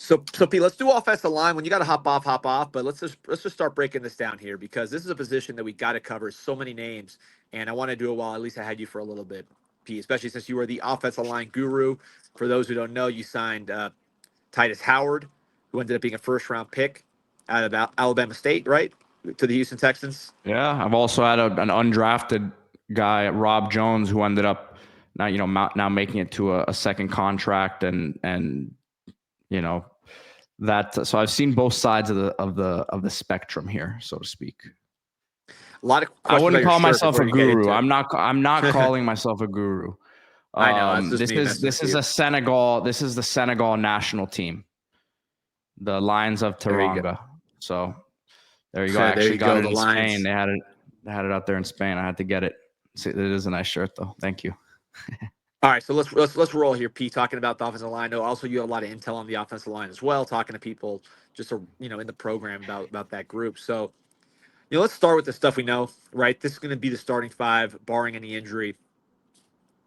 So Pete, let's do offensive line. When you got to hop off. But let's just start breaking this down here because this is a position that we got to cover so many names, and I want to do it while at least I had you for a little bit, Pete. Especially since you were the offensive line guru. For those who don't know, you signed Titus Howard, who ended up being a first-round pick out of Alabama State, right, to the Houston Texans. Yeah, I've also had an undrafted guy, Rob Jones, who ended up now making it to a second contract, and that. So I've seen both sides of the spectrum here, so to speak. A lot of I wouldn't call myself a guru. I'm not calling myself a guru. I know. This is the Senegal national team, the Lions of Teranga. So there you go. I actually got it in Spain. They had it out there in Spain. I had to get it. It is a nice shirt, though. Thank you. All right, so let's roll here, Pete. Talking about the offensive line. No, also you have a lot of intel on the offensive line as well. Talking to people just in the program about that group. So let's start with the stuff we know. Right, this is going to be the starting five, barring any injury.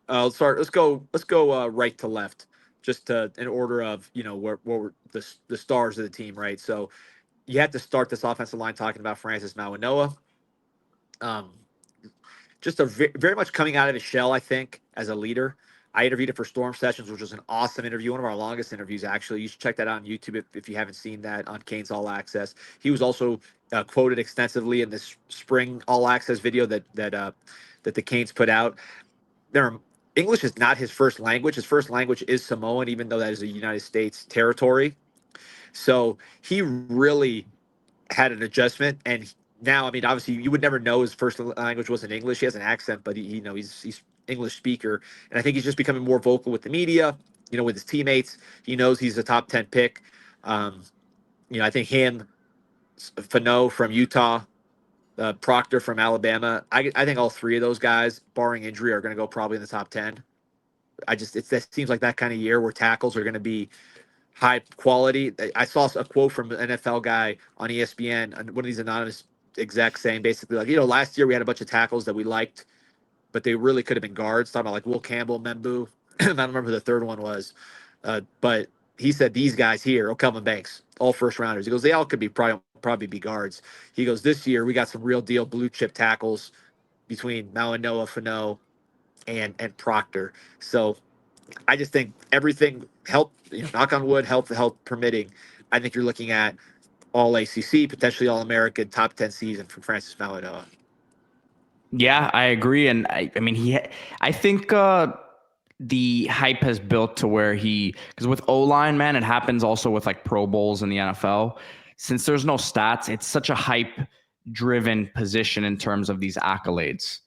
Let's go right to left, just in order of where we're the stars of the team. Right, so you have to start this offensive line talking about Francis Mawanoa. Just very much coming out of his shell, I think, as a leader. I interviewed him for Storm Sessions, which was an awesome interview, one of our longest interviews, actually. You should check that out on YouTube if you haven't seen that on Canes All Access. He was also quoted extensively in this spring All Access video that the Canes put out. English is not his first language. His first language is Samoan, even though that is a United States territory. So he really had an adjustment, and now, I mean, obviously, you would never know his first language wasn't English. He has an accent, but he's English speaker, and I think he's just becoming more vocal with the media, with his teammates. He knows he's a top 10 pick. I think him, Fano from Utah, Proctor from Alabama. I think all three of those guys, barring injury, are going to go probably in the top 10. That seems like that kind of year where tackles are going to be high quality. I saw a quote from an NFL guy on ESPN, one of these anonymous execs, saying basically last year we had a bunch of tackles that we liked, but they really could have been guards. Talking about like Will Campbell, Membu. I don't remember who the third one was, but he said these guys here, Kelvin Banks, all first rounders. He goes, they all could be probably be guards. He goes, this year we got some real deal blue chip tackles between Mawanoa, Fano, and Proctor. So I just think everything help, knock on wood, health permitting. I think you're looking at all ACC, potentially all American, top 10 season from Francis Mawanoa. Yeah, I agree. And I think the hype has built to where because with O-line, man, it happens also with like Pro Bowls in the NFL. Since there's no stats, it's such a hype driven position in terms of these accolades.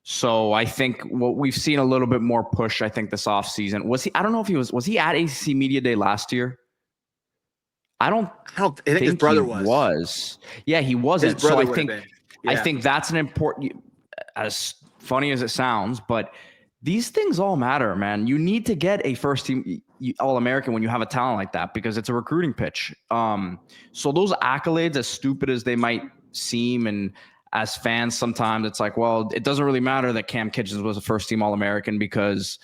So I think what we've seen a little bit more push, I think, this offseason. I don't know if was he at ACC Media Day last year? I think his brother was. Yeah, he wasn't. So I think that's an important, as funny as it sounds, but these things all matter, man. You need to get a first team All-American when you have a talent like that, because it's a recruiting pitch. So those accolades, as stupid as they might seem, and as fans, sometimes it's like, well, it doesn't really matter that Cam Kitchens was a first team All-American because,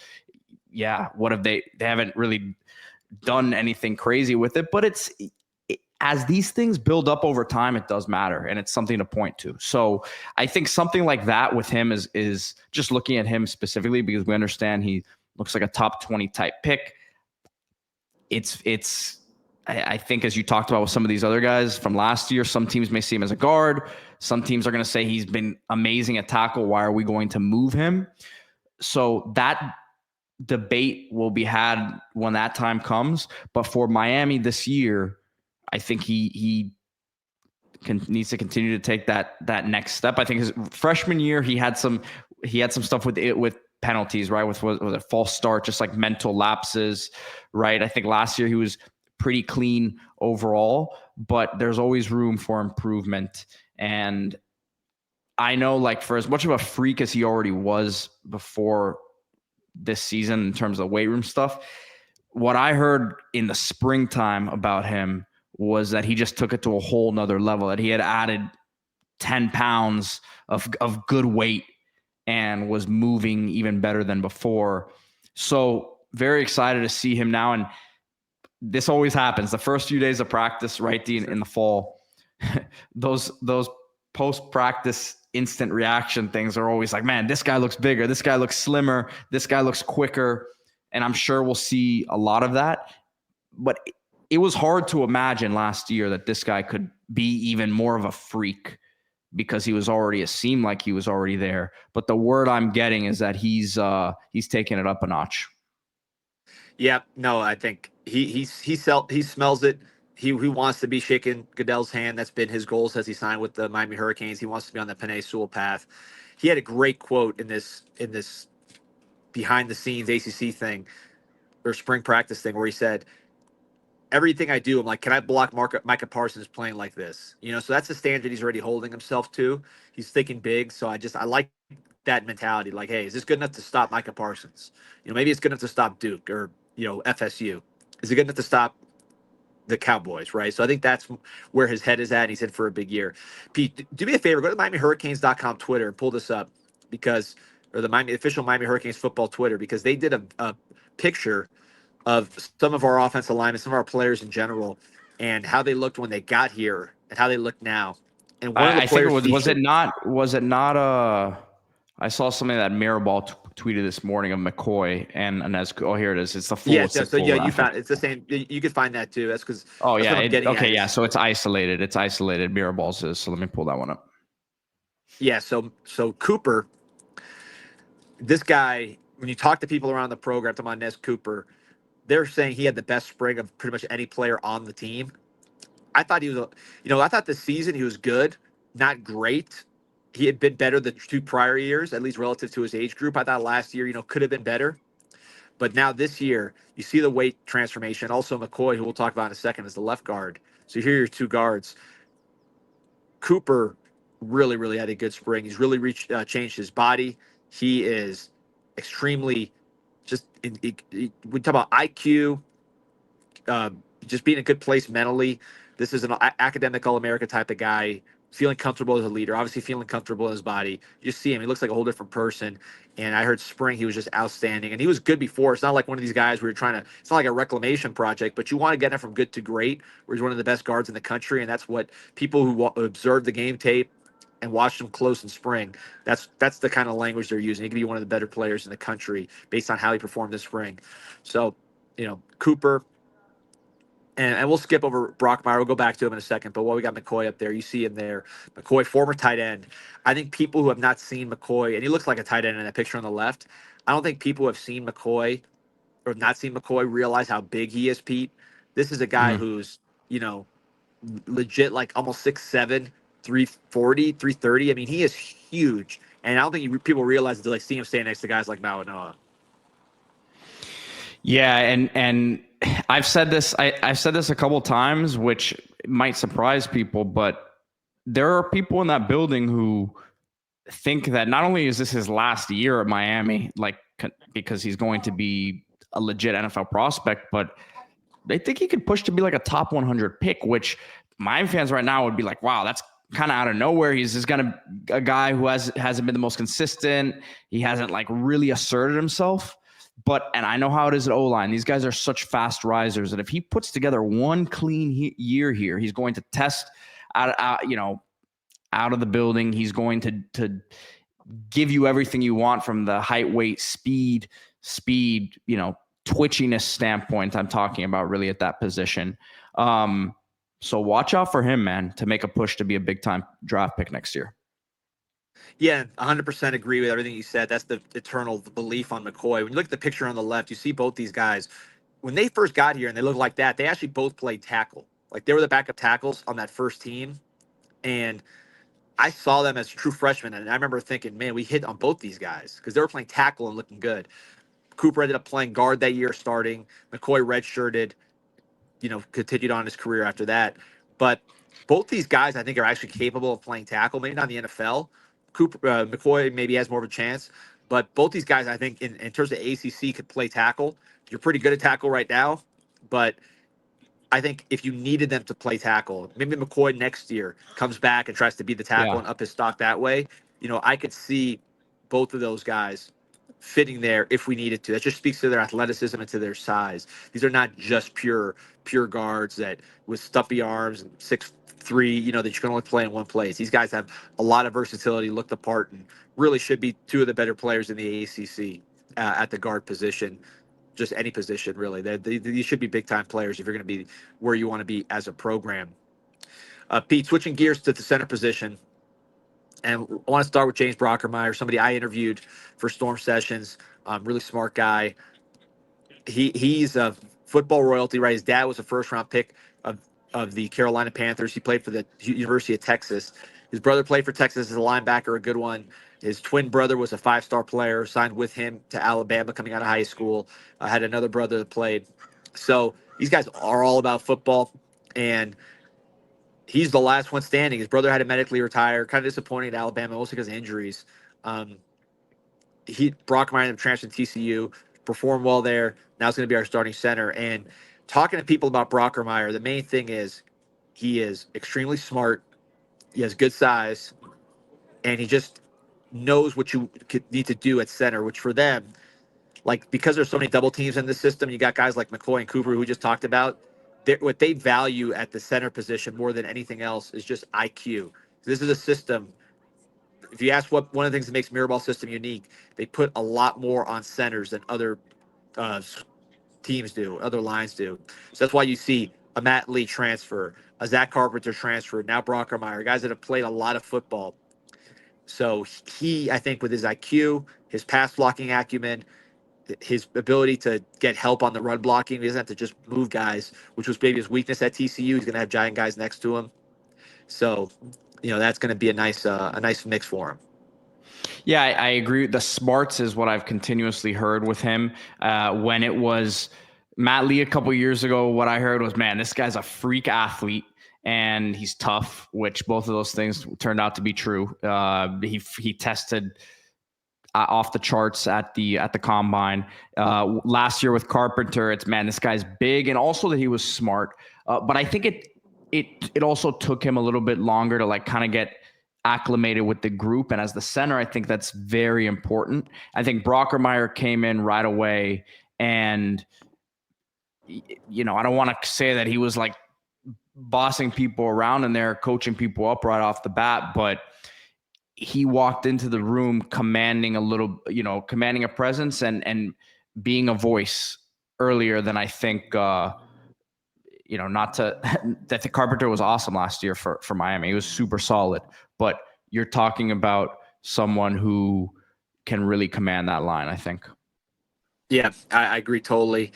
what if they haven't really done anything crazy with it? But as these things build up over time, it does matter, and it's something to point to. So I think something like that with him is just looking at him specifically, because we understand he looks like a top 20 type pick. I think, as you talked about with some of these other guys from last year, some teams may see him as a guard. Some teams are going to say he's been amazing at tackle. Why are we going to move him? So that debate will be had when that time comes. But for Miami this year, I think he needs to continue to take that next step. I think his freshman year, he had some stuff with penalties, right? With a false start, just like mental lapses, right? I think last year he was pretty clean overall, but there's always room for improvement. And I know, like, for as much of a freak as he already was before this season in terms of weight room stuff, what I heard in the springtime about him was that he just took it to a whole nother level, that he had added 10 pounds of good weight and was moving even better than before. So very excited to see him now. And this always happens. The first few days of practice, right, Dean, in the fall, those post-practice instant reaction things are always like, man, this guy looks bigger, this guy looks slimmer, this guy looks quicker. And I'm sure we'll see a lot of that. But it was hard to imagine last year that this guy could be even more of a freak because it seemed like he was already there. But the word I'm getting is that he's taking it up a notch. Yeah, no, I think he smells it. He wants to be shaking Goodell's hand. That's been his goal since he signed with the Miami Hurricanes. He wants to be on the Penei Sewell path. He had a great quote in this behind the scenes ACC thing or spring practice thing where he said, "Everything I do, I'm like, can I block Micah Parsons playing like this?" So that's the standard he's already holding himself to. He's thinking big. So I like that mentality. Like, hey, is this good enough to stop Micah Parsons? Maybe it's good enough to stop Duke or FSU. Is it good enough to stop the Cowboys, right? So I think that's where his head is at. And he's in for a big year. Pete, do me a favor, go to MiamiHurricanes.com Twitter and pull this up or the official Miami Hurricanes football Twitter, because they did a picture of some of our offensive linemen, some of our players in general, and how they looked when they got here and how they look now. And one of the I think it players was featured, was it not I saw something that Mirrorball tweeted this morning of McCoy and Inez. Oh, here it is. It's the full. yeah, It's the so full yeah, you graphic. found it's the same. You could find that too. That's because Oh that's yeah. what I'm getting at. Okay. Yeah. So it's isolated. It's isolated. Mirrorball's is. So let me pull that one up. Yeah, so Cooper, this guy, when you talk to people around the program, talking about Nez Cooper, they're saying he had the best spring of pretty much any player on the team. I thought he was, I thought this season he was good, not great. He had been better the 2 prior years, at least relative to his age group. I thought last year, could have been better. But now this year, you see the weight transformation. Also, McCoy, who we'll talk about in a second, is the left guard. So here are your two guards. Cooper really, really had a good spring. He's really changed his body. He is extremely we talk about IQ, uh, just being in a good place mentally. This is an academic All-America type of guy, feeling comfortable as a leader, obviously feeling comfortable in his body. You just see him. He looks like a whole different person. And I heard spring, he was just outstanding. And he was good before. It's not like one of these guys where you're it's not like a reclamation project, but you want to get him from good to great, where he's one of the best guards in the country. And that's what people who observe the game tape and watch him close in spring, that's the kind of language they're using. He could be one of the better players in the country based on how he performed this spring. So, Cooper, and we'll skip over Brockmeyer. We'll go back to him in a second. But while we got McCoy up there, you see him there. McCoy, former tight end. I think people who have not seen McCoy, and he looks like a tight end in that picture on the left. I don't think people who have seen McCoy or not seen McCoy realize how big he is, Pete. This is a guy who's, legit like almost 6'7", 340, 330. I mean, he is huge. And I don't think people realize until they see him stand next to guys like Noah. Yeah, and I've said this. I've said this a couple times, which might surprise people, but there are people in that building who think that not only is this his last year at Miami, like because he's going to be a legit NFL prospect, but they think he could push to be like a top 100 pick, which Miami fans right now would be like, wow, that's kind of out of nowhere. He's just a guy who hasn't been the most consistent. He hasn't like really asserted himself. And I know how it is at O-line. These guys are such fast risers that if he puts together one clean year here, he's going to test out of the building. He's going to give you everything you want from the height, weight, speed, twitchiness standpoint. I'm talking about really at that position. So watch out for him, man, to make a push to be a big time draft pick next year. Yeah, 100% agree with everything you said. That's the eternal belief on McCoy. When you look at the picture on the left, you see both these guys. When they first got here and they looked like that, they actually both played tackle. Like they were the backup tackles on that first team. And I saw them as true freshmen. And I remember thinking, man, we hit on both these guys because they were playing tackle and looking good. Cooper ended up playing guard that year starting. McCoy redshirted, continued on his career after that. But both these guys, I think, are actually capable of playing tackle. Maybe not in the NFL. McCoy maybe has more of a chance. But both these guys, I think, in terms of ACC, could play tackle. You're pretty good at tackle right now. But I think if you needed them to play tackle, maybe McCoy next year comes back and tries to be the tackle and up his stock that way. I could see both of those guys fitting there if we needed to. That just speaks to their athleticism and to their size. These are not just pure guards that with stumpy arms and 6'3", that you can only play in one place. These guys have a lot of versatility, look the part, and really should be two of the better players in the ACC at the guard position. Just any position, really. These should be big time players if you're going to be where you want to be as a program. Pete, switching gears to the center position. And I want to start with James Brockermeyer, somebody I interviewed for Storm Sessions. Really smart guy. He's a football royalty, right? His dad was a first round pick of the Carolina Panthers. He played for the University of Texas. His brother played for Texas as a linebacker, a good one. His twin brother was a 5-star player, signed with him to Alabama coming out of high school. Had another brother that played. So these guys are all about football. And he's the last one standing. His brother had to medically retire. Kind of disappointing at Alabama, mostly because of injuries. Brockmeyer ended up transferring to TCU, performed well there. Now he's going to be our starting center. And talking to people about Brockermeyer, the main thing is he is extremely smart. He has good size, and he just knows what you need to do at center, which for them, like because there's so many double teams in the system, you got guys like McCoy and Cooper who we just talked about. What they value at the center position more than anything else is just IQ. This is a system. If you ask what one of the things that makes Mirabal system unique, they put a lot more on centers than other teams do, other lines do. So that's why you see a Matt Lee transfer, a Zach Carpenter transfer, now Brockermeyer, guys that have played a lot of football. So I think with his IQ, his pass blocking acumen, his ability to get help on the run blocking, he doesn't have to just move guys, which was maybe his weakness at TCU. He's going to have giant guys next to him. So, that's going to be a nice mix for him. Yeah, I agree. The smarts is what I've continuously heard with him. When it was Matt Lee a couple years ago, what I heard was, man, this guy's a freak athlete and he's tough, which both of those things turned out to be true. He tested off the charts at the combine. Last year with Carpenter, it's, man, this guy's big, and also that he was smart. But I think it also took him a little bit longer to like kind of get acclimated with the group. And as the center, I think that's very important. I think Brockermeyer came in right away, and I don't want to say that he was like bossing people around in there, coaching people up right off the bat, but he walked into the room commanding a presence and being a voice earlier than I think, not to, that the Carpenter was awesome last year for Miami. He was super solid, but you're talking about someone who can really command that line, I think. Yeah, I agree totally.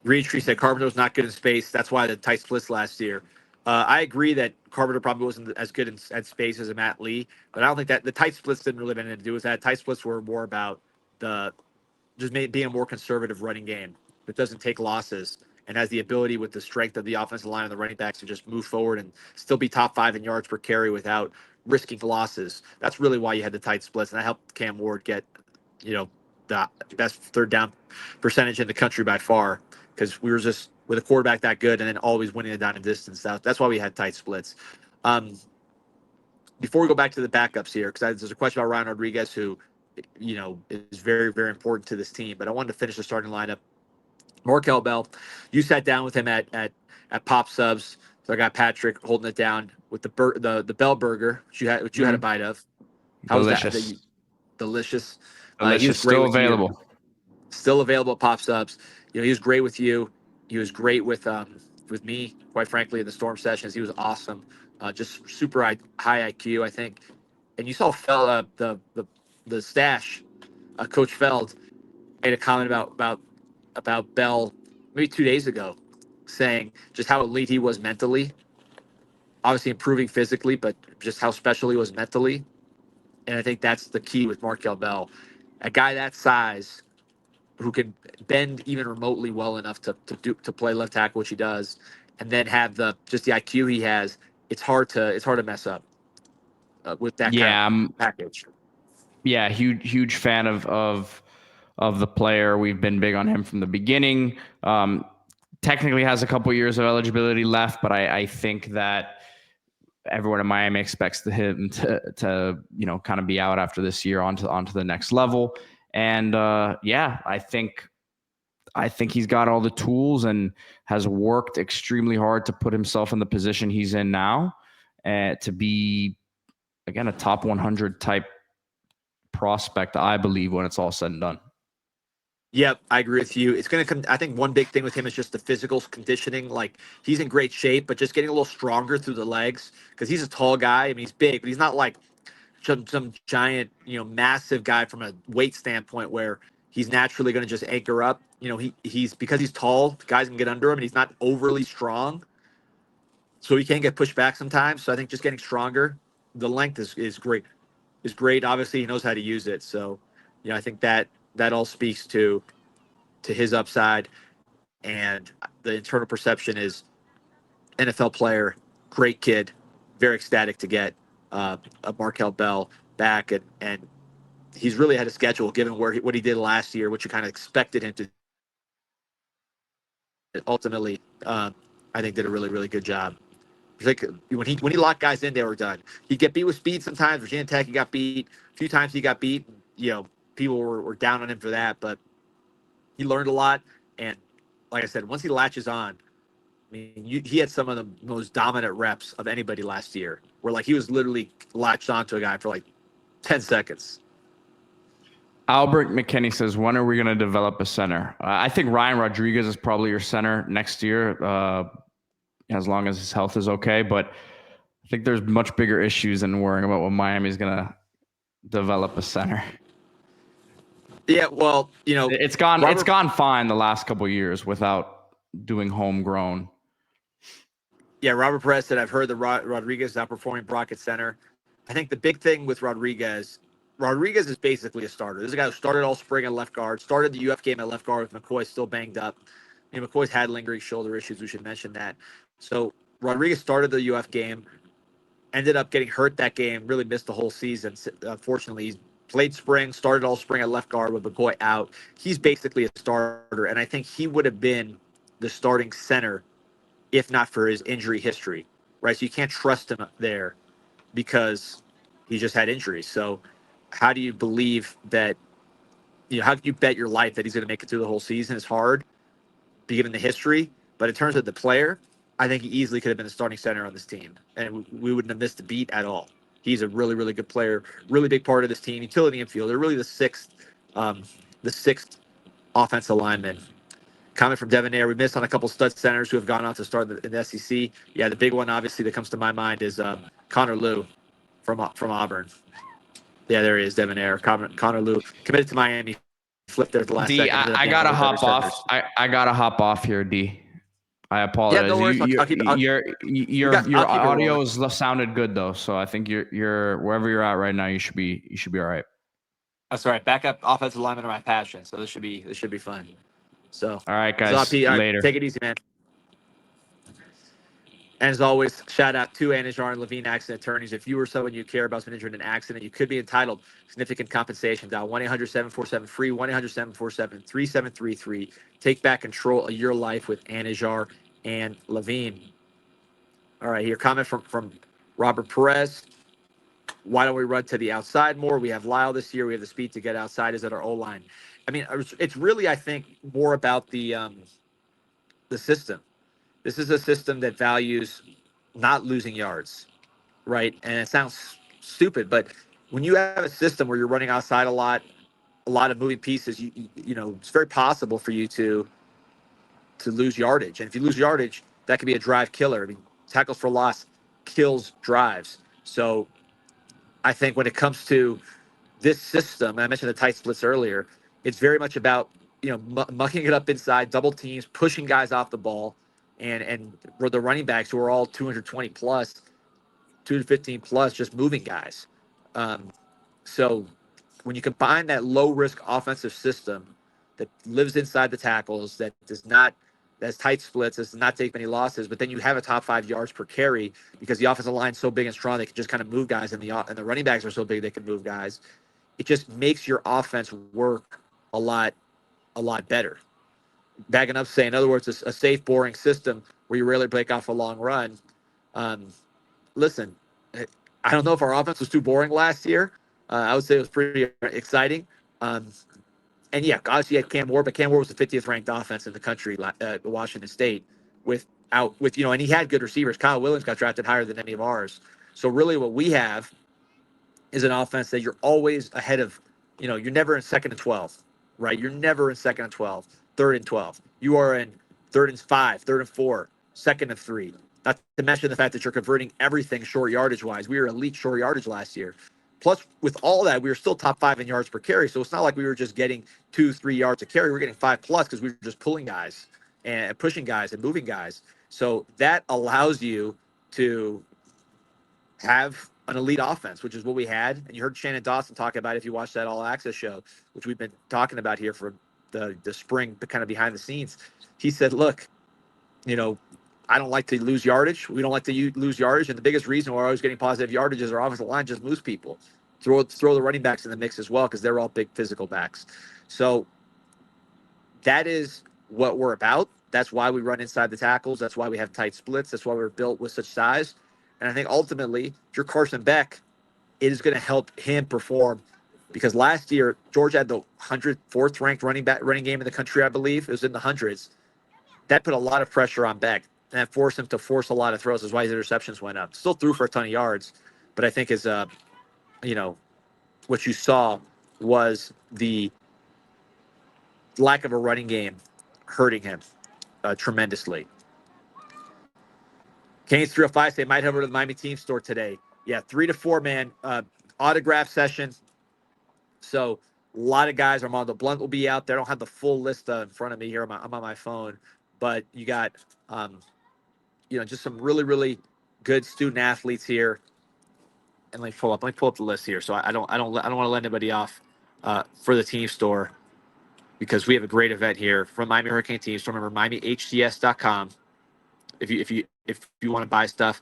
Greentree said Carpenter was not good in space. That's why the tight splits last year. I agree that Carpenter probably wasn't as good at space as a Matt Lee, but I don't think that the tight splits didn't really have anything to do with that. Tight splits were more about being a more conservative running game that doesn't take losses and has the ability with the strength of the offensive line and the running backs to just move forward and still be top 5 in yards per carry without risking losses. That's really why you had the tight splits, and that helped Cam Ward get, the best third down percentage in the country by far, because we were just with a quarterback that good and then always winning the down and distance. That's why we had tight splits. Before we go back to the backups here, because there's a question about Ryan Rodriguez, who, is very, very important to this team. But I wanted to finish the starting lineup. Markel Bell, you sat down with him at Pop Subs. So I got Patrick holding it down with the Bell Burger, which you had a bite of. How Delicious. was that? Delicious. Delicious. He was great Still available. Still available at Pop Subs. He was great with you. He was great with me, quite frankly, in the Storm Sessions. He was awesome. Just super high IQ, I think. And you saw the stash, Coach Feld made a comment about Bell maybe 2 days ago, saying just how elite he was mentally. Obviously improving physically, but just how special he was mentally. And I think that's the key with Markel Bell. A guy that size who can bend even remotely well enough to play left tackle, which he does, and then have the IQ he has. It's hard to mess up with that kind of package. Yeah, huge fan of the player. We've been big on him from the beginning. Technically has a couple years of eligibility left, but I think that everyone in Miami expects him to kind of be out after this year onto the next level. And I think he's got all the tools and has worked extremely hard to put himself in the position he's in now, to be, again, a top 100 type prospect, I believe, when it's all said and done. Yep, I agree with you. It's going to come. I think one big thing with him is just the physical conditioning. Like, he's in great shape, but just getting a little stronger through the legs, because he's a tall guy. I mean, he's big, but he's not like some giant, massive guy from a weight standpoint where he's naturally going to just anchor up. He's because he's tall, guys can get under him, and he's not overly strong, so he can get pushed back sometimes. So I think just getting stronger, the length is great. Is great. Obviously, he knows how to use it. So, I think that all speaks to his upside, and the internal perception is NFL player, great kid, very ecstatic to get a Markel Bell back, and he's really had a schedule given what he did last year, which you kind of expected him to. Ultimately, I think did a really, really good job. Like when he locked guys in, they were done. He'd get beat with speed sometimes. Virginia Tech, he got beat a few times. He got beat. People were down on him for that, but he learned a lot. And like I said, once he latches on, I mean, he had some of the most dominant reps of anybody last year, where like he was literally latched onto a guy for like 10 seconds. Albert McKinney says, when are we going to develop a center? I think Ryan Rodriguez is probably your center next year, as long as his health is okay. But I think there's much bigger issues than worrying about when Miami's going to develop a center. Yeah, well, it's gone fine the last couple of years without doing homegrown. Yeah, Robert Perez said, I've heard that Rodriguez is outperforming Brock at center. I think the big thing with Rodriguez is basically a starter. This is a guy who started all spring at left guard, started the UF game at left guard with McCoy still banged up. McCoy's had lingering shoulder issues. We should mention that. So Rodriguez started the UF game, ended up getting hurt that game, really missed the whole season. Unfortunately, he's played spring, started all spring at left guard with McCoy out. He's basically a starter, and I think he would have been the starting center if not for his injury history, right? So you can't trust him there because he just had injuries. So how do you believe that, how can you bet your life that he's going to make it through the whole season? It's hard, given the history. But in terms of the player, I think he easily could have been the starting center on this team, and we wouldn't have missed a beat at all. He's a really, really good player, really big part of this team. Utility infield. They're really the sixth offensive lineman. Comment from Devonair. We missed on a couple stud centers who have gone on to start in the SEC. Yeah, the big one, obviously, that comes to my mind is Connor Liu from Auburn. Yeah, there he is, Devonair. Connor Liu committed to Miami. Flipped there at the last D, second. I gotta hop off. I gotta hop off here, D. I apologize. Yeah, no worries. Your audio is sounded good though, so I think you're wherever you're at right now. You should be all right. That's all right. Backup offensive linemen are my passion, so this should be fun. So, all right, guys. Later. Take it easy, man. And as always, shout out to Anajar and Levine Accident Attorneys. If you or someone you care about has been injured in an accident, you could be entitled to significant compensation. Dial 1-800-747-FREE, 1-800-747-3733. Take back control of your life with Anajar and Levine. All right, here, comment from Robert Perez. Why don't we run to the outside more? We have Lyle this year. We have the speed to get outside. Is at our O-line. I mean, it's really, I think, more about the system. This is a system that values not losing yards, right? And it sounds stupid, but when you have a system where you're running outside a lot of moving pieces, you know, it's very possible for you to lose yardage. And if you lose yardage, that could be a drive killer. I mean, tackles for loss kills drives. So I think when it comes to this system, I mentioned the tight splits earlier, it's very much about, mucking it up inside, double teams, pushing guys off the ball, and the running backs who are all 220 plus, 215 plus, just moving guys. So when you combine that low risk offensive system that lives inside the tackles, that has tight splits, does not take many losses, but then you have a top 5 yards per carry because the offensive line's so big and strong they can just kind of move guys, and the running backs are so big they can move guys. It just makes your offense work a lot better. Backing up, say, in other words, a safe, boring system where you rarely break off a long run. listen, I don't know if our offense was too boring last year. I would say it was pretty exciting. Um, and yeah, obviously you had Cam Ward, but Cam Ward was the 50th ranked offense in the country at Washington State and he had good receivers. Kyle Williams got drafted higher than any of ours. So really what we have is an offense that you're always ahead of, you're never in second and 12, right? You're never in second and 12, third and 12. You are in third and 5, third and 4, second and 3. Not to mention the fact that you're converting everything short yardage wise. We were elite short yardage last year. Plus, with all that, we were still top 5 in yards per carry. So it's not like we were just getting 2-3 yards a carry. We were getting 5 plus because we were just pulling guys and pushing guys and moving guys. So that allows you to have an elite offense, which is what we had. And you heard Shannon Dawson talk about it if you watched that All Access show, which we've been talking about here for the spring, but kind of behind the scenes. He said, look, I don't like to lose yardage. We don't like to lose yardage. And the biggest reason we're always getting positive yardage is our offensive line just moves people. Throw the running backs in the mix as well because they're all big physical backs. So that is what we're about. That's why we run inside the tackles. That's why we have tight splits. That's why we're built with such size. And I think ultimately, if you're Carson Beck, it is going to help him perform because last year Georgia had the 104th ranked running game in the country, I believe. It was in the hundreds. That put a lot of pressure on Beck, and that forced him to force a lot of throws. That's why his interceptions went up. Still threw for a ton of yards, but I think what you saw was the lack of a running game hurting him tremendously. Canes 305 say might head over to the Miami team store today. Yeah, 3 to 4 man autograph session. So a lot of guys. Armando Blunt will be out there. I don't have the full list in front of me here. I'm on my phone, but you got just some really, really good student athletes here. And let me pull up the list here. So I don't want to let anybody off for the team store because we have a great event here from Miami Hurricane team. So remember MiamiHTS.com. If you want to buy stuff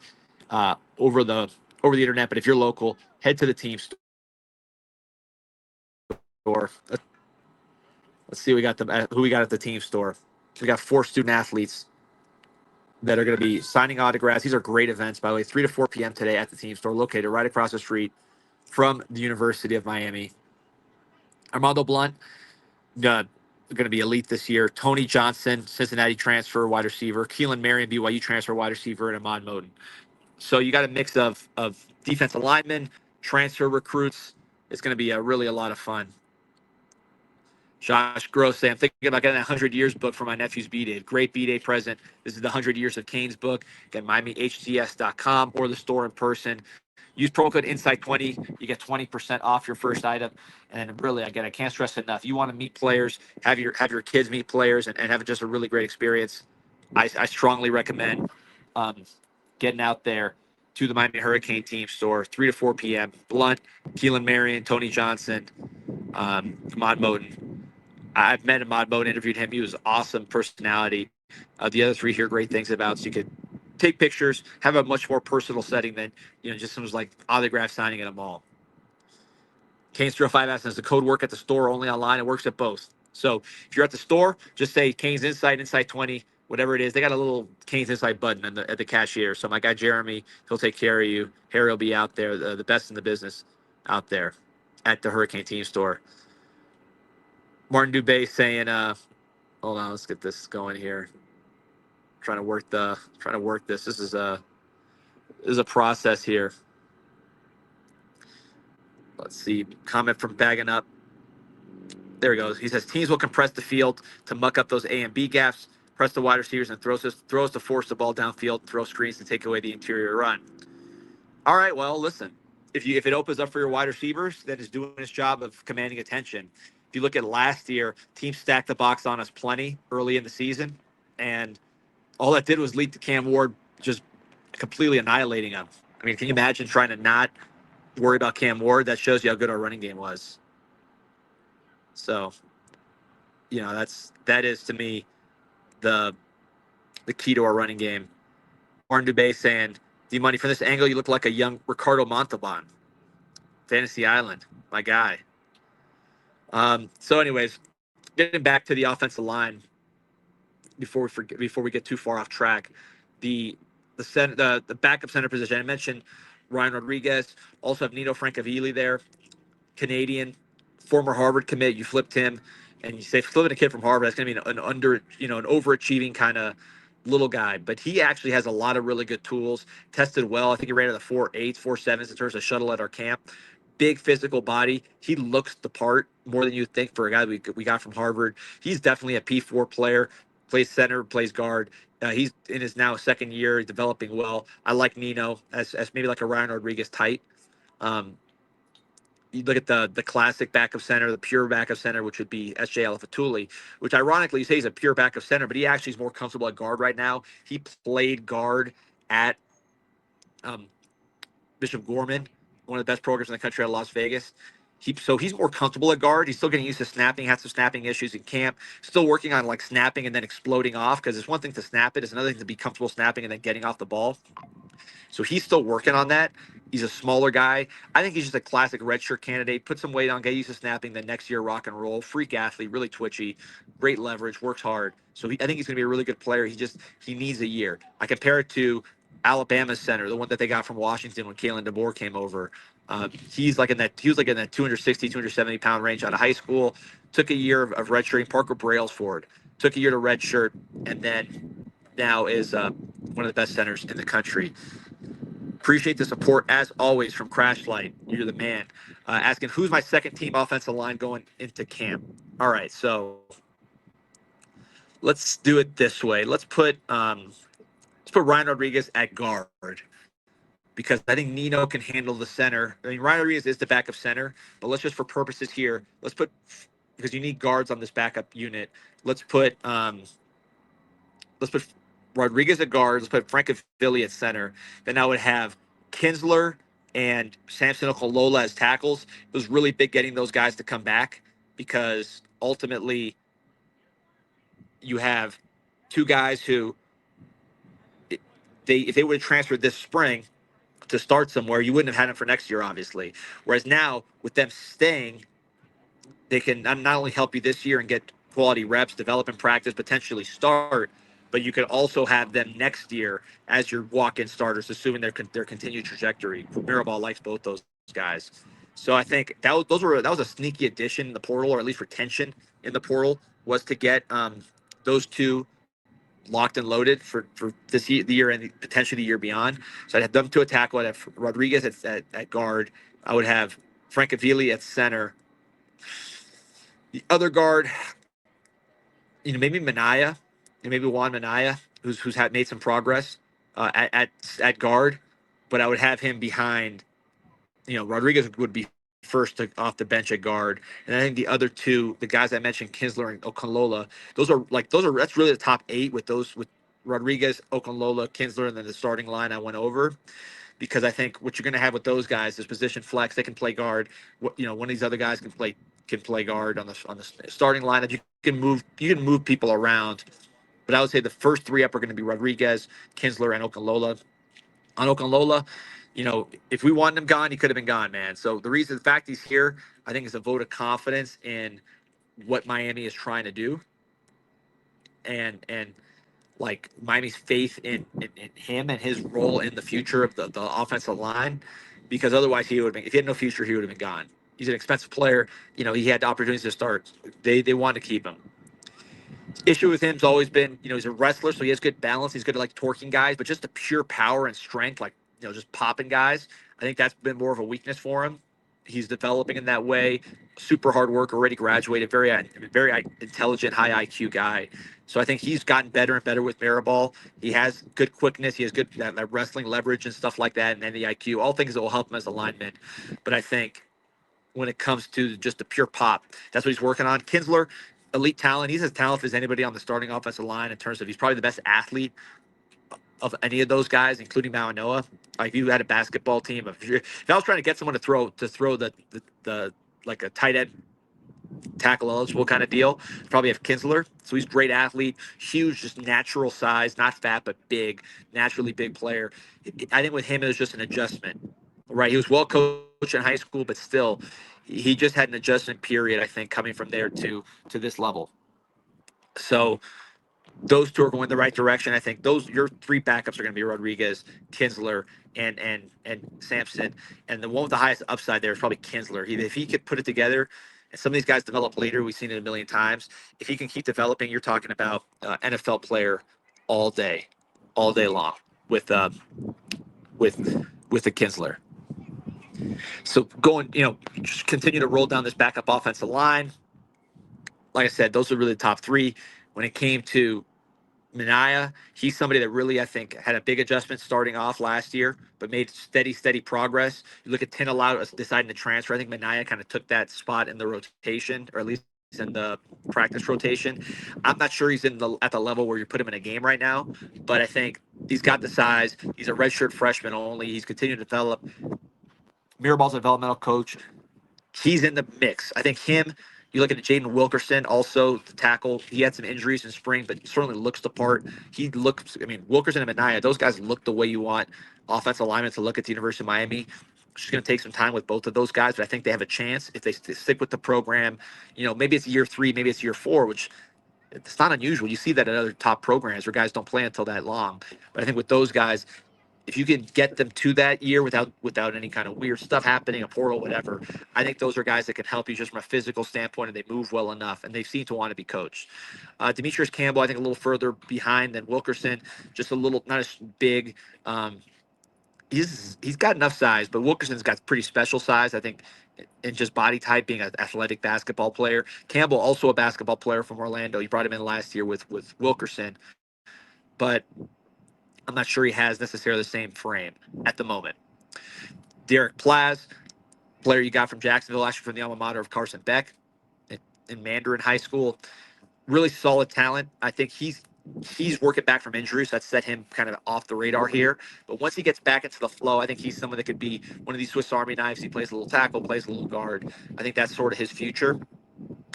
over the internet, but if you're local, head to the team store. Let's see who we got at the team store. We got 4 student athletes that are going to be signing autographs. These are great events, by the way. 3 to 4 p.m. today at the team store, located right across the street from the University of Miami. Armando Blunt, going to be elite this year. Tony Johnson, Cincinnati transfer, wide receiver. Keelan Marion, BYU transfer, wide receiver, and Ahmad Moden. So you got a mix of defensive linemen, transfer recruits. It's going to be really a lot of fun. Josh Gross saying, I'm thinking about getting a 100 Years book for my nephew's B-Day. Great B-Day present. This is the 100 Years of Canes book. Get MiamiHTS.com or the store in person. Use promo code INSIGHT20. You get 20% off your first item. And really, again, I can't stress enough. You want to meet players, have your kids meet players, and have just a really great experience. I strongly recommend getting out there to the Miami Hurricane team store, 3 to 4 p.m. Blunt, Keelan Marion, Tony Johnson, Ahmad Moden. I've met Ahmad Moden, interviewed him. He was an awesome personality. The other 3 hear great things about, so you could take pictures, have a much more personal setting than just someone's like autograph signing at a mall. Canes 305 asks, does the code work at the store only online? It works at both. So if you're at the store, just say CanesInSight, Insight 20, whatever it is. They got a little CanesInSight button at the cashier. So my guy Jeremy, he'll take care of you. Harry will be out there, the best in the business out there at the Hurricane team store. Martin Dubé saying, hold on, let's get this going here. Trying to work this. This is a process here. Let's see. Comment from Bagging Up. There he goes. He says teams will compress the field to muck up those A and B gaps, press the wide receivers, and throws to force the ball downfield, throw screens to take away the interior run. All right. Well, listen. If it opens up for your wide receivers, then it's doing its job of commanding attention. If you look at last year, teams stacked the box on us plenty early in the season, and all that did was lead to Cam Ward just completely annihilating him. I mean, can you imagine trying to not worry about Cam Ward? That shows you how good our running game was. So, that is to me the key to our running game. Martin Dubé saying, D-Money, from this angle, you look like a young Ricardo Montalban. Fantasy Island, my guy. So anyways, getting back to the offensive line before we get too far off track, the the backup center position. I mentioned Ryan Rodriguez. Also have Nino Francavili there, Canadian, former Harvard commit. You flipped him, and you say flipping a kid from Harvard, that's going to be an an overachieving kind of little guy. But he actually has a lot of really good tools. Tested well. I think he ran in the 4.8s, 4.7s in terms of shuttle at our camp. Big physical body. He looks the part more than you think for a guy we got from Harvard. He's definitely a P4 player. Plays center, plays guard. He's in his now second year, developing well. I like Nino as maybe like a Ryan Rodriguez type. Um, you look at the classic backup center, the pure backup center, which would be S.J. Alafatuli, which ironically you say he's a pure backup center, but he actually is more comfortable at guard right now. He played guard at um, Bishop Gorman, one of the best programs in the country out of Las Vegas. So he's more comfortable at guard. He's still getting used to snapping, had some snapping issues in camp, still working on like snapping and then exploding off, because it's one thing to snap it, it's another thing to be comfortable snapping and then getting off the ball. So he's still working on that. He's a smaller guy. I think he's just a classic redshirt candidate. Put some weight on, get used to snapping. Then next year, rock and roll. Freak athlete, really twitchy, great leverage, works hard. So I think he's going to be a really good player. He needs a year. I compare it to Alabama's center, the one that they got from Washington when Kalen DeBoer came over. He was like in that 260, 270 pound range out of high school. Took a year of redshirting. Parker Brailsford took a year to redshirt, and then now is one of the best centers in the country. Appreciate the support as always from Crash Flight. You're the man. Asking who's my second team offensive line going into camp. All right, so let's do it this way. Let's put Ryan Rodriguez at guard, because I think Nino can handle the center. I mean, Ryan Rodriguez is the backup center, but let's just for purposes here, because you need guards on this backup unit. Let's put Rodriguez at guard. Let's put Francavilla at center. Then I would have Kinsler and Samson Okolola as tackles. It was really big getting those guys to come back, because ultimately you have two guys who, if they would have transferred this spring to start somewhere, you wouldn't have had them for next year, obviously. Whereas now with them staying, they can not only help you this year and get quality reps, develop in practice, potentially start, but you could also have them next year as your walk-in starters, assuming their continued trajectory. Mirabal likes both those guys. So I think that was a sneaky addition in the portal, or at least retention in the portal, was to get those two locked and loaded for this year, the year and potentially the year beyond. So I'd have them to a tackle. I'd have Rodriguez at guard. I would have Francavilla at center. The other guard, maybe Minaya, maybe Juan Minaya, who's had made some progress at guard, but I would have him behind. Rodriguez would be first off the bench at guard, and I think the other two, the guys I mentioned, Kinsler and Okolola, that's really the top 8 with Rodriguez, Okolola, Kinsler, and then the starting line I went over. Because I think what you're going to have with those guys is position flex. They can play guard. One of these other guys can play guard on the starting lineup. You can move people around, but I would say the first 3 up are going to be Rodriguez, Kinsler, and Okolola. On Okolola, if we wanted him gone, he could have been gone, man. So the fact he's here, I think, is a vote of confidence in what Miami is trying to do, and like Miami's faith in him and his role in the future of the offensive line, because otherwise he would have been, if he had no future, he would have been gone. He's an expensive player. He had opportunities to start. They wanted to keep him. Issue with him's always been, he's a wrestler, so he has good balance. He's good at like torquing guys, but just the pure power and strength, like, just popping guys. I think that's been more of a weakness for him. He's developing in that way. Super hard work, already graduated, very intelligent, high IQ guy. So I think he's gotten better and better with Mirabal. He has good quickness. He has good wrestling leverage and stuff like that, and then the IQ, all things that will help him as a lineman. But I think when it comes to just the pure pop, that's what he's working on. Kinsler, elite talent. He's as talented as anybody on the starting offensive line in terms of, he's probably the best athlete of any of those guys, including Mauanoa. Like, if you had a basketball team, if I was trying to get someone to throw the like a tight end tackle eligible kind of deal, probably have Kinsler. So he's a great athlete, huge, just natural size, not fat but big, naturally big player. I think with him it was just an adjustment, right? He was well coached in high school, but still, he just had an adjustment period, I think, coming from there to this level. So those two are going the right direction. I think your three backups are going to be Rodriguez, Kinsler, and Sampson. And the one with the highest upside there is probably Kinsler. If he could put it together, and some of these guys develop later, we've seen it a million times. If he can keep developing, you're talking about NFL player all day long with with the Kinsler. So just continue to roll down this backup offensive line. Like I said, those are really the top three. When it came to Minaya, he's somebody that really, I think, had a big adjustment starting off last year, but made steady progress. You look at Tinalao deciding to transfer. I think Minaya kind of took that spot in the rotation, or at least in the practice rotation. I'm not sure he's at the level where you put him in a game right now, but I think he's got the size. He's a redshirt freshman only. He's continuing to develop. Miraball's a developmental coach. He's in the mix. I think him. You look at Jaden Wilkerson, also the tackle. He had some injuries in spring, but certainly looks the part. He looks. I mean, Wilkerson and Minaya, those guys look the way you want offensive linemen to look at the University of Miami. It's just going to take some time with both of those guys, but I think they have a chance if they stick with the program. Maybe it's year 3, maybe it's year 4, which it's not unusual. You see that at other top programs where guys don't play until that long. But I think with those guys, if you can get them to that year without any kind of weird stuff happening, a portal, whatever, I think those are guys that can help you just from a physical standpoint, and they move well enough, and they seem to want to be coached. Demetrius Campbell, I think a little further behind than Wilkerson, just a little not as big. He's got enough size, but Wilkerson's got pretty special size, I think, in just body type, being an athletic basketball player. Campbell, also a basketball player from Orlando. You brought him in last year with Wilkerson, but I'm not sure he has necessarily the same frame at the moment. Derek Plaz, player you got from Jacksonville, actually from the alma mater of Carson Beck in Mandarin High School. Really solid talent. I think he's working back from injuries. So that set him kind of off the radar here. But once he gets back into the flow, I think he's someone that could be one of these Swiss Army knives. He plays a little tackle, plays a little guard. I think that's sort of his future.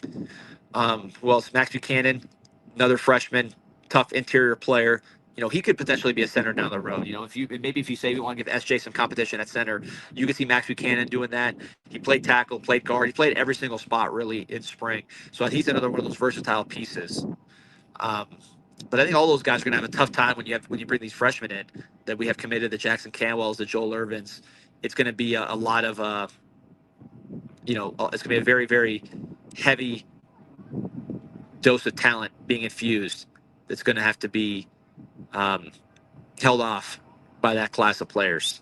Who else? Max Buchanan, another freshman, tough interior player. He could potentially be a center down the road. If you say we want to give SJ some competition at center, you could see Max Buchanan doing that. He played tackle, played guard, he played every single spot really in spring. So he's another one of those versatile pieces. But I think all those guys are going to have a tough time when you bring these freshmen in that we have committed, the Jackson Canwells, the Joel Irvins. It's going to be a lot of it's going to be a very, very heavy dose of talent being infused. That's going to have to be held off by that class of players.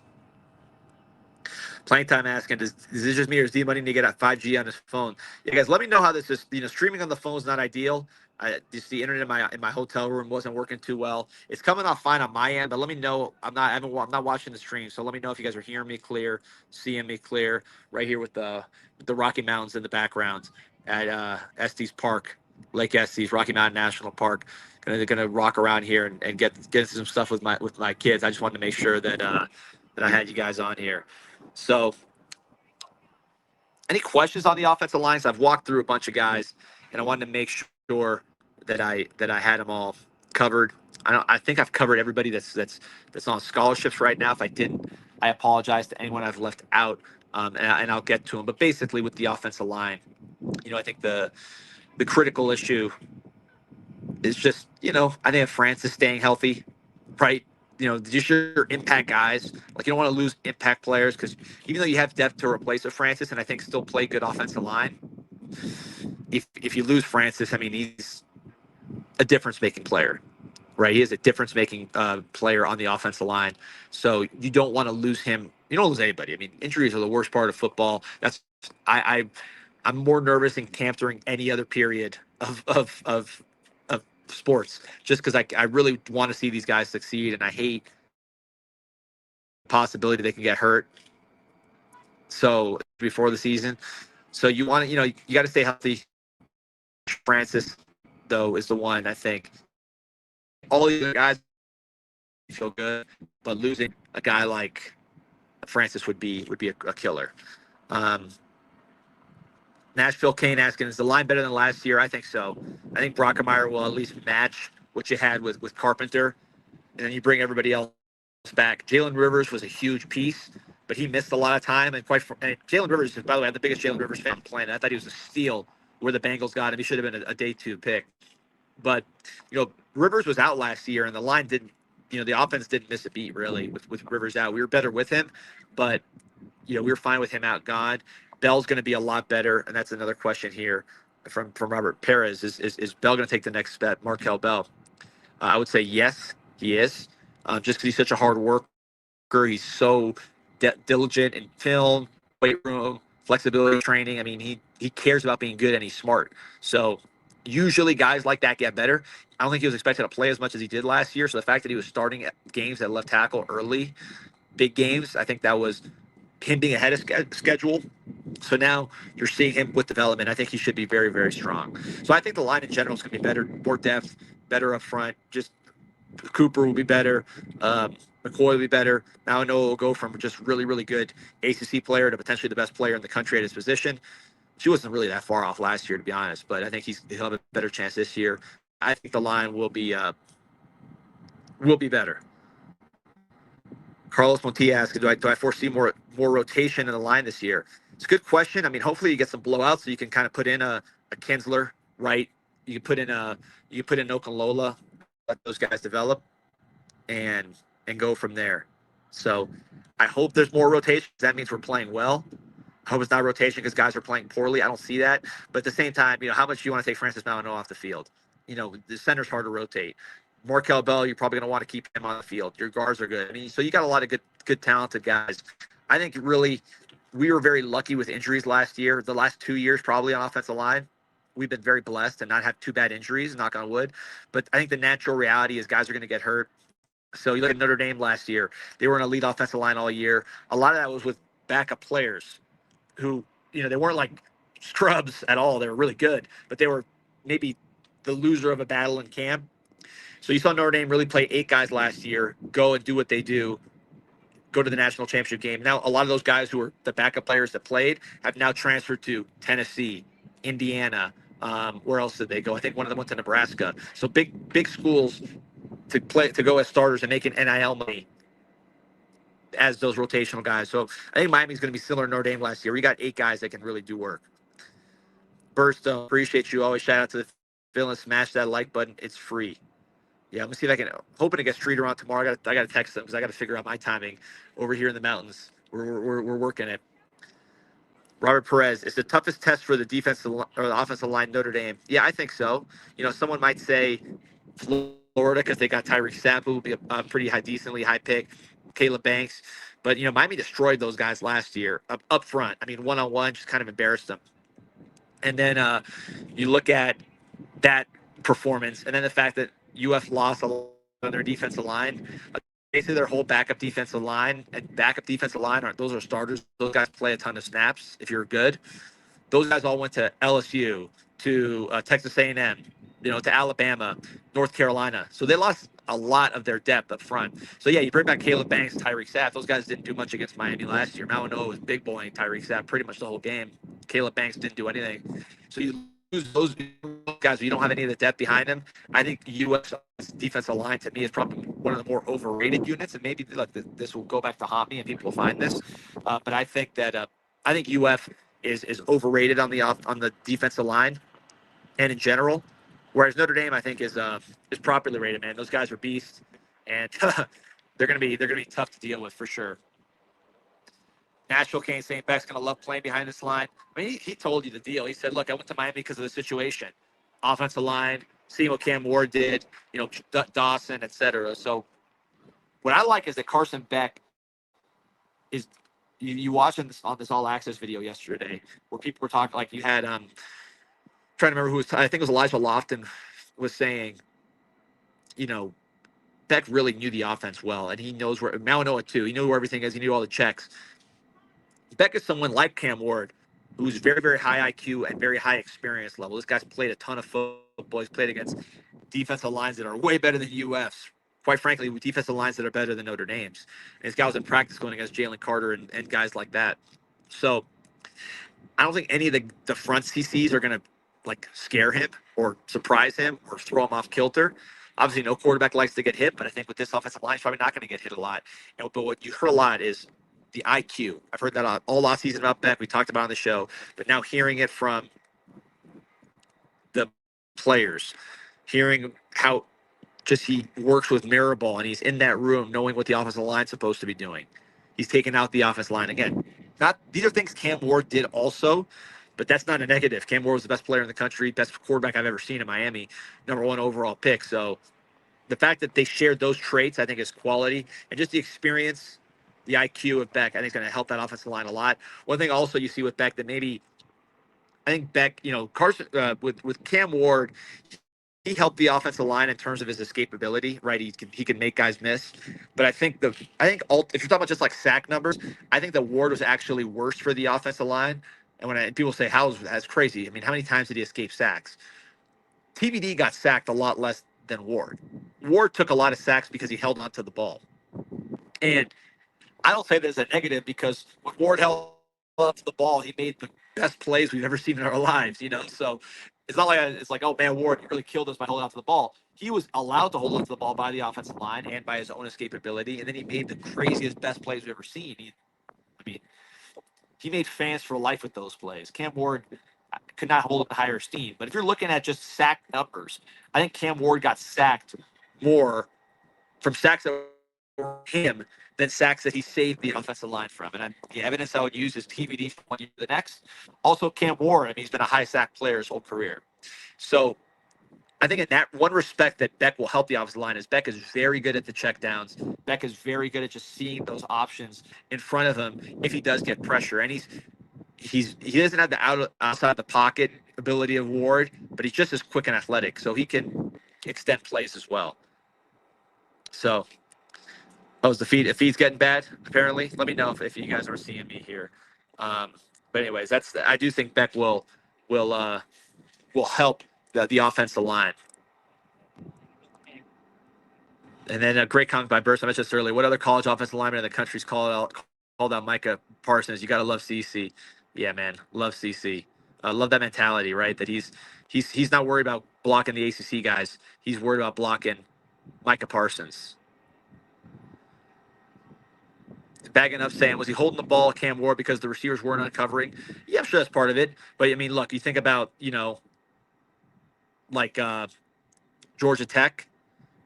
Playing time asking, is this just me or is D-Money need to get a 5G on his phone? Yeah, guys, let me know how this is. Streaming on the phone is not ideal. Just the internet in my hotel room wasn't working too well. It's coming off fine on my end, but let me know. I'm not watching the stream, so let me know if you guys are hearing me clear, seeing me clear. Right here with the Rocky Mountains in the background at Estes Park, Lake Estes, Rocky Mountain National Park. Gonna rock around here and get into some stuff with my kids. I just wanted to make sure that I had you guys on here. So, any questions on the offensive lines? I've walked through a bunch of guys, and I wanted to make sure that I had them all covered. I think I've covered everybody that's on scholarships right now. If I didn't, I apologize to anyone I've left out, and I'll get to them. But basically, with the offensive line, I think the critical issue is just I think Francis staying healthy, right? Just your impact guys. Like, you don't want to lose impact players, because even though you have depth to replace a Francis and I think still play good offensive line, if you lose Francis, I mean, he's a difference-making player, right? He is a difference-making player on the offensive line. So you don't want to lose him. You don't lose anybody. I mean, injuries are the worst part of football. I'm more nervous in camp during any other period of sports, just because I really want to see these guys succeed, and I hate the possibility they can get hurt. So before the season, so you want to, you got to stay healthy. Francis, though, is the one I think. All the other guys feel good, but losing a guy like Francis would be a killer. Nashville Kane asking, is the line better than last year? I think so. I think Brockemeyer will at least match what you had with Carpenter, and then you bring everybody else back. Jalen Rivers was a huge piece, but he missed a lot of time. And Jalen Rivers, by the way, I'm the biggest Jalen Rivers fan on the planet. I thought he was a steal where the Bengals got him. He should have been a day 2 pick. But, Rivers was out last year, and the line didn't, the offense didn't miss a beat really with Rivers out. We were better with him, but, we were fine with him out gone. Bell's going to be a lot better, and that's another question here from Robert Perez. Is Bell going to take the next step? Markel Bell. I would say yes, he is, just because he's such a hard worker. He's so diligent in film, weight room, flexibility training. I mean, he cares about being good and he's smart. So usually guys like that get better. I don't think he was expected to play as much as he did last year. So the fact that he was starting at games at left tackle early, big games, I think that was him being ahead of schedule. So now you're seeing him with development. I think he should be very, very strong. So I think the line in general is going to be better, more depth, better up front. Just Cooper will be better. McCoy will be better. Now I know it will go from just really, really good ACC player to potentially the best player in the country at his position. She wasn't really that far off last year, to be honest, but I think he'll have a better chance this year. I think the line will be better. Carlos Montilla asks, do I foresee more rotation in the line this year? It's a good question. I mean, hopefully you get some blowouts so you can kind of put in a Kinsler, right? You can put in Okunlola, let those guys develop, and go from there. So I hope there's more rotation. That means we're playing well. I hope it's not rotation because guys are playing poorly. I don't see that. But at the same time, how much do you want to take Francis Mount off the field? The center's hard to rotate. Markel Bell, you're probably going to want to keep him on the field. Your guards are good. I mean, so you got a lot of good, talented guys. I think really we were very lucky with injuries last year. The last 2 years, probably on offensive line, we've been very blessed and not have too bad injuries, knock on wood. But I think the natural reality is guys are going to get hurt. So you look at Notre Dame last year, they were an elite offensive line all year. A lot of that was with backup players who, they weren't like scrubs at all. They were really good, but they were maybe the loser of a battle in camp. So you saw Notre Dame really play 8 guys last year, go and do what they do, go to the national championship game. Now, a lot of those guys who were the backup players that played have now transferred to Tennessee, Indiana. Where else did they go? I think one of them went to Nebraska. So big schools to go as starters and make an NIL money as those rotational guys. So I think Miami's going to be similar to Notre Dame last year. We got 8 guys that can really do work. Burstone, appreciate you. Always shout out to the Phil and smash that like button. It's free. Yeah, let me see if I can. Hoping to get Streeter on tomorrow. I got to text them because I got to figure out my timing over here in the mountains. We're working it. Robert Perez, is the toughest test for the defensive or the offensive line Notre Dame? Yeah, I think so. Someone might say Florida because they got Tyreek Sapp, who will be a pretty decently high pick. Caleb Banks, but Miami destroyed those guys last year up front. I mean, one-on-one just kind of embarrassed them. And then you look at that performance, and then the fact that UF lost a lot on their defensive line. Basically, their whole backup defensive line aren't those are starters. Those guys play a ton of snaps if you're good. Those guys all went to LSU, to Texas A&M, to Alabama, North Carolina. So they lost a lot of their depth up front. So yeah, you bring back Caleb Banks, Tyreek Sapp. Those guys didn't do much against Miami last year. Mauanoa was big boying Tyreek Sapp pretty much the whole game. Caleb Banks didn't do anything. So you lose those guys, you don't have any of the depth behind them. I think U.S. defensive line to me is probably one of the more overrated units, and maybe this will go back to Hoppy and people will find this. But I think that UF is overrated on the defensive line and in general. Whereas Notre Dame, I think, is properly rated. Man, those guys are beasts, and they're gonna be tough to deal with for sure. Nashville Kane St. Beck's gonna love playing behind this line. I mean, he told you the deal. He said, "Look, I went to Miami because of the situation, offensive line, seeing what Cam Ward did, Dawson, etc." So, what I like is that Carson Beck is. You watched on this All Access video yesterday where people were talking like you had trying to remember who was. I think it was Elijah Lofton was saying, Beck really knew the offense well, and he knows where Mauanoa too. He knew where everything is. He knew all the checks. Beck is someone like Cam Ward, who's very, very high IQ and very high experience level. This guy's played a ton of football. He's played against defensive lines that are way better than UF's. Quite frankly, with defensive lines that are better than Notre Dame's. And this guy was in practice going against Jalen Carter and guys like that. So I don't think any of the fronts he sees are going to scare him or surprise him or throw him off kilter. Obviously, no quarterback likes to get hit, but I think with this offensive line, he's probably not going to get hit a lot. But what you heard a lot is the IQ. I've heard that all last season about Beck. We talked about it on the show, but now hearing it from the players, hearing how just he works with mirror ball and he's in that room knowing what the offensive line's supposed to be doing. He's taking out the offensive line again. Not these are things Cam Ward did also, but that's not a negative. Cam Ward was the best player in the country, best quarterback I've ever seen in Miami, #1 overall pick. So the fact that they shared those traits, I think, is quality, and just the experience, the IQ of Beck, I think is going to help that offensive line a lot. One thing also you see with Beck that maybe I think Beck, Carson with Cam Ward, he helped the offensive line in terms of his escapability, right? He can make guys miss, but if you're talking about just like sack numbers, I think that Ward was actually worse for the offensive line. And people say that's crazy. I mean, how many times did he escape sacks? TVD got sacked a lot less than Ward. Ward took a lot of sacks because he held on to the ball, and I don't say that as a negative because when Ward held on to the ball, he made the best plays we've ever seen in our lives. So it's not like it's like, oh man, Ward really killed us by holding on to the ball. He was allowed to hold on to the ball by the offensive line and by his own escapability, and then he made the craziest, best plays we've ever seen. He made fans for life with those plays. Cam Ward could not hold up to higher esteem. But if you're looking at just sack numbers, I think Cam Ward got sacked more from sacks that were him than sacks that he saved the offensive line from. And the evidence I would use is TVD from one year to the next. Also, Cam Ward, he's been a high sack player his whole career. So I think in that one respect that Beck will help the offensive line is Beck is very good at the checkdowns. Beck is very good at just seeing those options in front of him if he does get pressure. And he doesn't have the outside the pocket ability of Ward, but he's just as quick and athletic, so he can extend plays as well. So, is the feed's getting bad? Apparently, let me know if you guys are seeing me here. But anyways, I do think Beck will help the offensive line. And then a great comment by Burst. I mentioned this earlier. What other college offensive lineman in the country's called out Micah Parsons? You got to love CC. Yeah, man, love CC. Love that mentality, right? That he's not worried about blocking the ACC guys. He's worried about blocking Micah Parsons. Bagging up, saying, was he holding the ball, Cam Ward, because the receivers weren't uncovering? Yeah, I'm sure that's part of it. But I mean, look, you think about like Georgia Tech,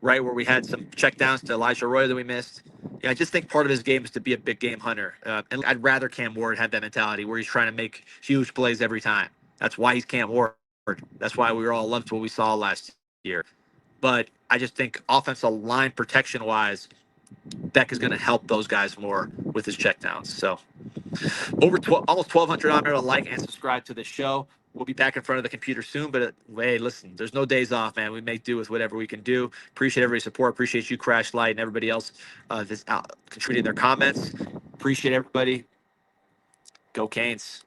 right, where we had some checkdowns to Elijah Roy that we missed. Yeah, I just think part of his game is to be a big game hunter. And I'd rather Cam Ward have that mentality where he's trying to make huge plays every time. That's why he's Cam Ward. That's why we were all loved what we saw last year. But I just think offensive line protection wise, Beck is going to help those guys more with his checkdowns. So almost 1,200 on there to like and subscribe to the show. We'll be back in front of the computer soon, but hey, listen, there's no days off, man. We make do with whatever we can do. Appreciate everybody's support. Appreciate you, Crash Light, and everybody else that's contributing their comments. Appreciate everybody. Go Canes.